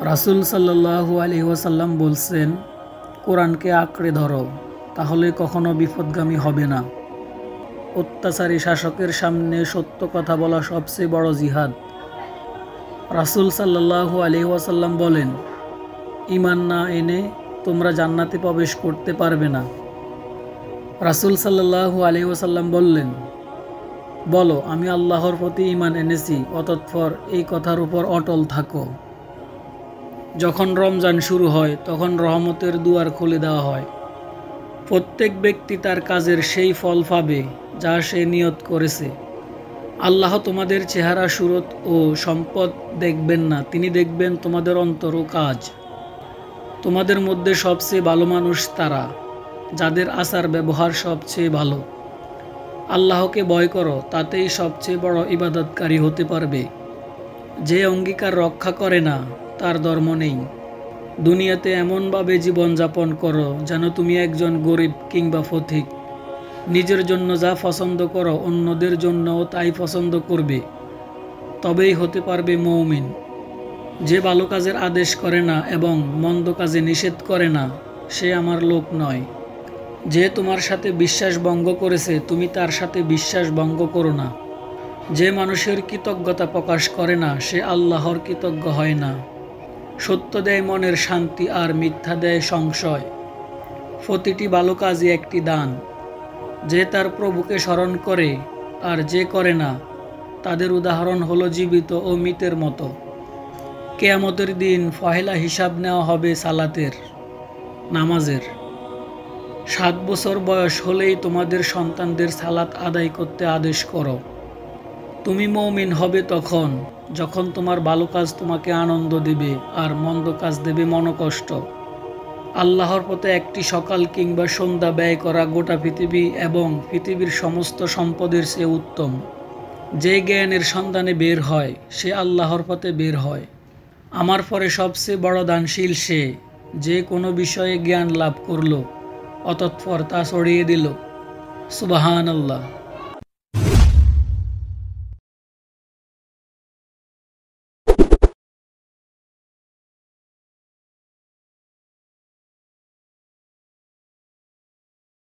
রাসূল সাল্লাল্লাহু আলাইহি ওয়াসাল্লাম বলছেন, কোরআনকে আঁকড়ে ধরো, তাহলে কখনো বিপদগামী হবে না। অত্যাচারী শাসকের সামনে সত্য কথা বলা সবচেয়ে বড় জিহাদ। রাসূল সাল্লাল্লাহু আলাইহি ওয়াসাল্লাম বলেন, ঈমান না এনে তোমরা জান্নাতে প্রবেশ করতে পারবে না। রাসূল সাল্লাল্লাহু আলাইহি ওয়াসাল্লাম বললেন, বলো আমি আল্লাহর প্রতি ঈমান এনেছি, অতঃপর এই কথার উপর অটল থাকো। যখন রমজান শুরু হয় তখন রহমতের দুয়ার খুলে দেওয়া হয়। প্রত্যেক ব্যক্তি তার কাজের সেই ফল পাবে যা সে নিয়ত করেছে। আল্লাহ তোমাদের চেহারা, সুরত ও সম্পদ দেখবেন না, তিনি দেখবেন তোমাদের অন্তর ও কাজ। তোমাদের মধ্যে সবচেয়ে ভালো মানুষ তারা যাদের আচার ব্যবহার সবচেয়ে ভালো। আল্লাহকে ভয় করো, তাতেই সবচেয়ে বড় ইবাদতকারী হতে পারবে। যে অঙ্গীকার রক্ষা করে না তার ধর্ম নেই। দুনিয়াতে এমনভাবে জীবনযাপন করো যেন তুমি একজন গরিব কিংবা ফকির। নিজের জন্য যা পছন্দ করো অন্যদের জন্যও তাই পছন্দ করবে, তবেই হতে পারবে মুমিন। যে ভালো কাজের আদেশ করে না এবং মন্দ কাজে নিষেধ করে না সে আমার লোক নয়। যে তোমার সাথে বিশ্বাস ভঙ্গ করেছে তুমি তার সাথে বিশ্বাস ভঙ্গ করো না। যে মানুষের কৃতজ্ঞতা প্রকাশ করে না সে আল্লাহর কৃতজ্ঞ হয় না। সত্য দেয় মনের শান্তি আর মিথ্যা দেয় সংশয়। প্রতিটি ভালো কাজই একটি দান। যে তার প্রভুকে স্মরণ করে আর যে করে না তাদের উদাহরণ হলো জীবিত ও মৃতের মতো। কিয়ামতের দিন পহেলা হিসাব নেওয়া হবে সালাতের, নামাজের। 7 বছর বয়স হলেই তোমাদের সন্তানদের সালাত আদায় করতে আদেশ করো। তুমি মুমিন হবে তখন যখন তোমার ভালো কাজ তোমাকে আনন্দ দেবে আর মন্দ কাজ দেবে মনোকষ্ট। আল্লাহর পথে একটি সকাল কিংবা সন্ধ্যা ব্যয় করা গোটা পৃথিবী এবং পৃথিবীর সমস্ত সম্পদের চেয়ে উত্তম। যে জ্ঞানের সন্ধানে বের হয় সে আল্লাহর পথে বের হয়। আমার পরে সবচেয়ে বড় দানশীল সে যে কোনো বিষয়ে জ্ঞান লাভ করল অতঃপর তা ছড়িয়ে দিল। সুবহানাল্লাহ।